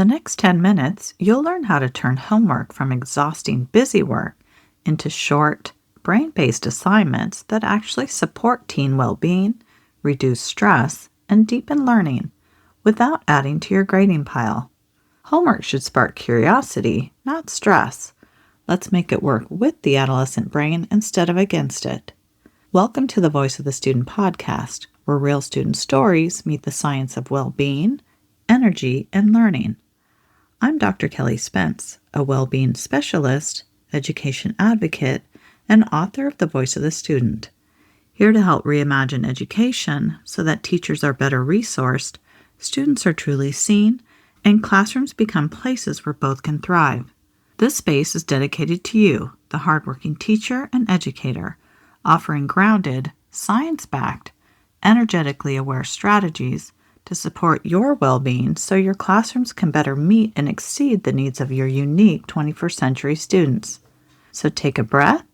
The next 10 minutes, you'll learn how to turn homework from exhausting busy work into short, brain-based assignments that actually support teen well-being, reduce stress, and deepen learning without adding to your grading pile. Homework should spark curiosity, not stress. Let's make it work with the adolescent brain instead of against it. Welcome to the Voice of the Student podcast, where real student stories meet the science of well-being, energy, and learning. I'm Dr. Kelly Spence, a well-being specialist, education advocate, and author of The Voice of the Student, here to help reimagine education so that teachers are better resourced, students are truly seen, and classrooms become places where both can thrive. This space is dedicated to you, the hardworking teacher and educator, offering grounded, science-backed, energetically aware strategies to support your well-being so your classrooms can better meet and exceed the needs of your unique 21st century students. So take a breath,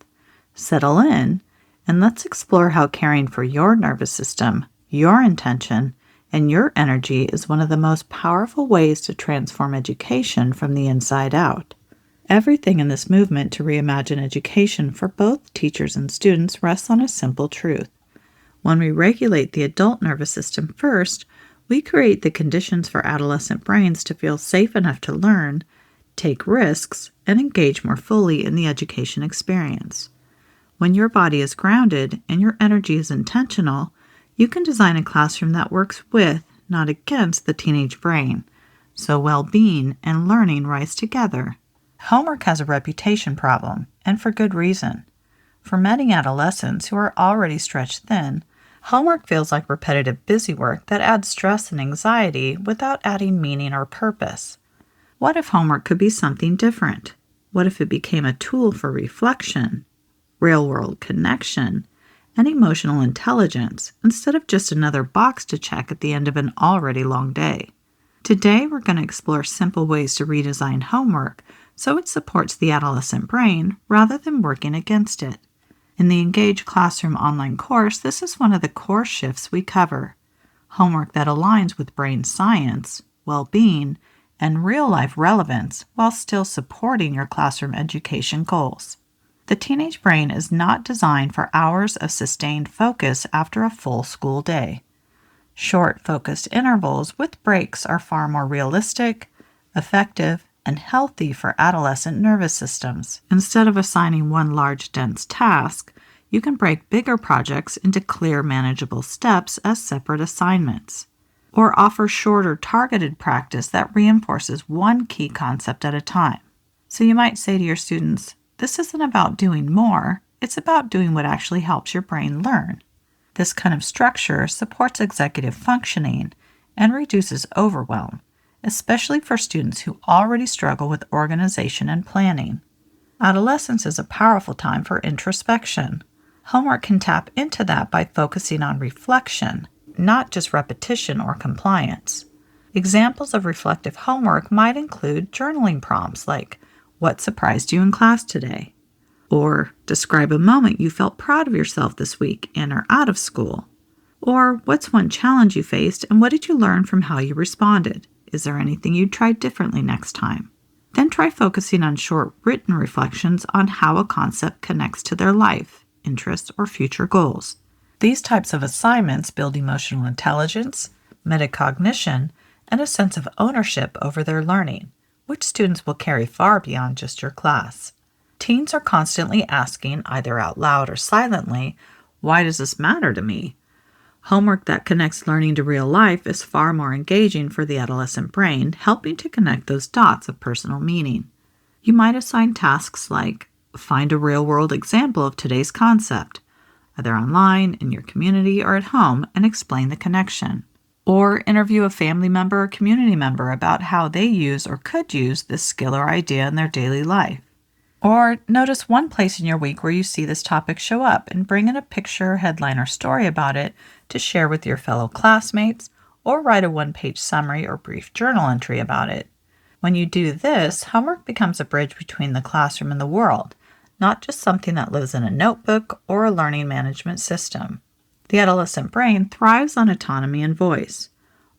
settle in, and let's explore how caring for your nervous system, your intention, and your energy is one of the most powerful ways to transform education from the inside out. Everything in this movement to reimagine education for both teachers and students rests on a simple truth. When we regulate the adult nervous system first, we create the conditions for adolescent brains to feel safe enough to learn, take risks, and engage more fully in the education experience. When your body is grounded and your energy is intentional, you can design a classroom that works with, not against, the teenage brain, so well-being and learning rise together. Homework has a reputation problem, and for good reason. For many adolescents who are already stretched thin, homework feels like repetitive busy work that adds stress and anxiety without adding meaning or purpose. What if homework could be something different? What if it became a tool for reflection, real-world connection, and emotional intelligence instead of just another box to check at the end of an already long day? Today, we're going to explore simple ways to redesign homework so it supports the adolescent brain rather than working against it. In the Engage Classroom online course, this is one of the core shifts we cover: homework that aligns with brain science, well-being, and real-life relevance while still supporting your classroom education goals. The teenage brain is not designed for hours of sustained focus after a full school day. Short, focused intervals with breaks are far more realistic, effective, and healthy for adolescent nervous systems. Instead of assigning one large, dense task, you can break bigger projects into clear, manageable steps as separate assignments, or offer shorter, targeted practice that reinforces one key concept at a time. So you might say to your students, this isn't about doing more, it's about doing what actually helps your brain learn. This kind of structure supports executive functioning and reduces overwhelm, especially for students who already struggle with organization and planning. Adolescence is a powerful time for introspection. Homework can tap into that by focusing on reflection, not just repetition or compliance. Examples of reflective homework might include journaling prompts like, "What surprised you in class today?" Or, "Describe a moment you felt proud of yourself this week in or out of school." Or, "What's one challenge you faced and what did you learn from how you responded? Is there anything you'd try differently next time?" Then try focusing on short written reflections on how a concept connects to their life, interests, or future goals. These types of assignments build emotional intelligence, metacognition, and a sense of ownership over their learning, which students will carry far beyond just your class. Teens are constantly asking, either out loud or silently, "Why does this matter to me?" Homework that connects learning to real life is far more engaging for the adolescent brain, helping to connect those dots of personal meaning. You might assign tasks like, find a real-world example of today's concept, either online, in your community, or at home, and explain the connection. Or interview a family member or community member about how they use or could use this skill or idea in their daily life. Or notice one place in your week where you see this topic show up and bring in a picture, headline, or story about it to share with your fellow classmates, or write a one-page summary or brief journal entry about it. When you do this, homework becomes a bridge between the classroom and the world, not just something that lives in a notebook or a learning management system. The adolescent brain thrives on autonomy and voice.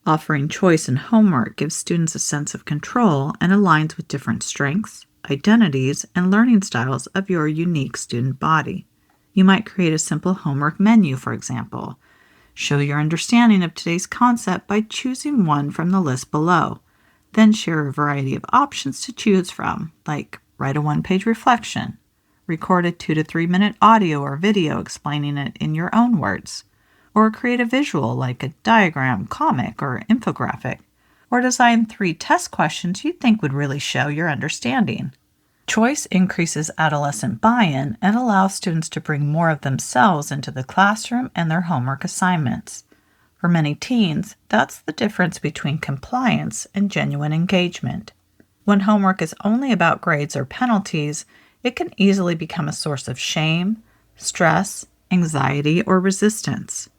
Offering choice in homework gives students a sense of control and aligns with different strengths, identities, and learning styles of your unique student body. You might create a simple homework menu, for example. Show your understanding of today's concept by choosing one from the list below. Then share a variety of options to choose from, like write a one-page reflection, record a 2 to 3 minute audio or video explaining it in your own words, or create a visual like a diagram, comic, or infographic, or design 3 test questions you think would really show your understanding. Choice increases adolescent buy-in and allows students to bring more of themselves into the classroom and their homework assignments. For many teens, that's the difference between compliance and genuine engagement. When homework is only about grades or penalties, it can easily become a source of shame, stress, anxiety, or resistance.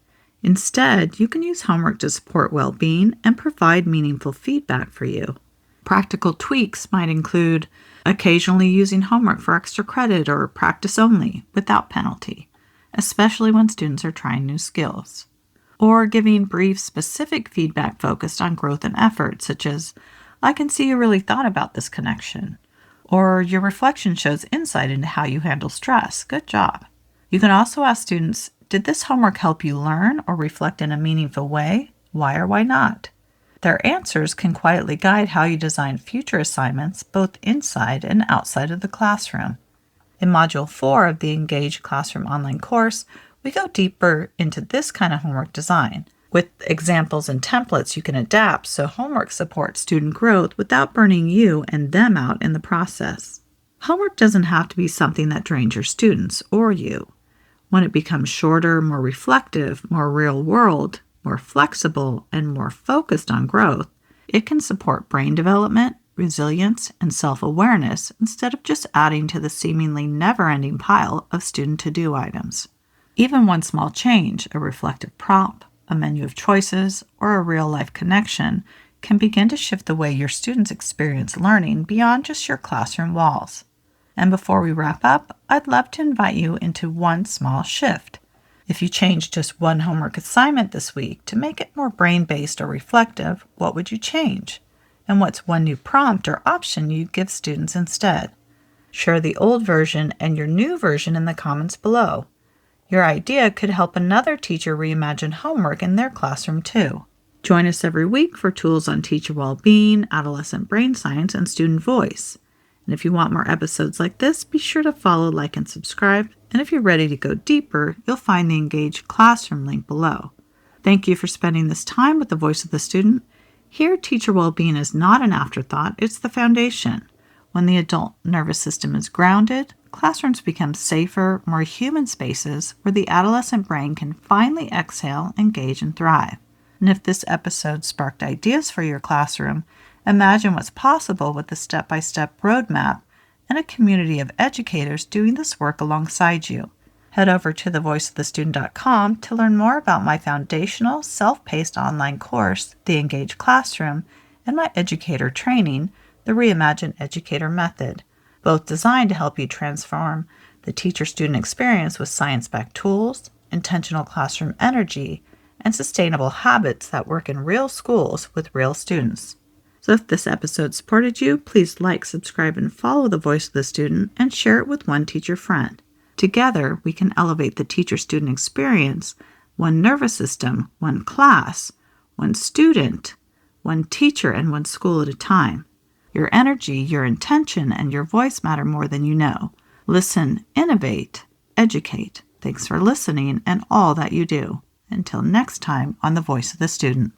Instead, you can use homework to support well-being and provide meaningful feedback for you. Practical tweaks might include occasionally using homework for extra credit or practice only without penalty, especially when students are trying new skills. Or giving brief, specific feedback focused on growth and effort, such as, "I can see you really thought about this connection," or "Your reflection shows insight into how you handle stress. Good job." You can also ask students, "Did this homework help you learn or reflect in a meaningful way? Why or why not?" Their answers can quietly guide how you design future assignments both inside and outside of the classroom. In Module 4 of the Engage Classroom online course, we go deeper into this kind of homework design, with examples and templates you can adapt so homework supports student growth without burning you and them out in the process. Homework doesn't have to be something that drains your students or you. When it becomes shorter, more reflective, more real-world, more flexible, and more focused on growth, it can support brain development, resilience, and self-awareness instead of just adding to the seemingly never-ending pile of student to-do items. Even one small change, a reflective prompt, a menu of choices, or a real-life connection, can begin to shift the way your students experience learning beyond just your classroom walls. And before we wrap up, I'd love to invite you into one small shift. If you change just one homework assignment this week to make it more brain-based or reflective, what would you change? And what's one new prompt or option you'd give students instead? Share the old version and your new version in the comments below. Your idea could help another teacher reimagine homework in their classroom too. Join us every week for tools on teacher well-being, adolescent brain science, and student voice. And if you want more episodes like this, be sure to follow, like, and subscribe. And if you're ready to go deeper, you'll find the Engage Classroom link below. Thank you for spending this time with the voice of the student. Here, teacher well-being is not an afterthought, it's the foundation. When the adult nervous system is grounded, classrooms become safer, more human spaces where the adolescent brain can finally exhale, engage, and thrive. And if this episode sparked ideas for your classroom, imagine what's possible with a step-by-step roadmap and a community of educators doing this work alongside you. Head over to thevoiceofthestudent.com to learn more about my foundational, self-paced online course, The Engage Classroom, and my educator training, The Reimagine Educator Method, both designed to help you transform the teacher-student experience with science-backed tools, intentional classroom energy, and sustainable habits that work in real schools with real students. So if this episode supported you, please like, subscribe, and follow The Voice of the Student and share it with one teacher friend. Together, we can elevate the teacher-student experience, one nervous system, one class, one student, one teacher, and one school at a time. Your energy, your intention, and your voice matter more than you know. Listen, innovate, educate. Thanks for listening and all that you do. Until next time on The Voice of the Student.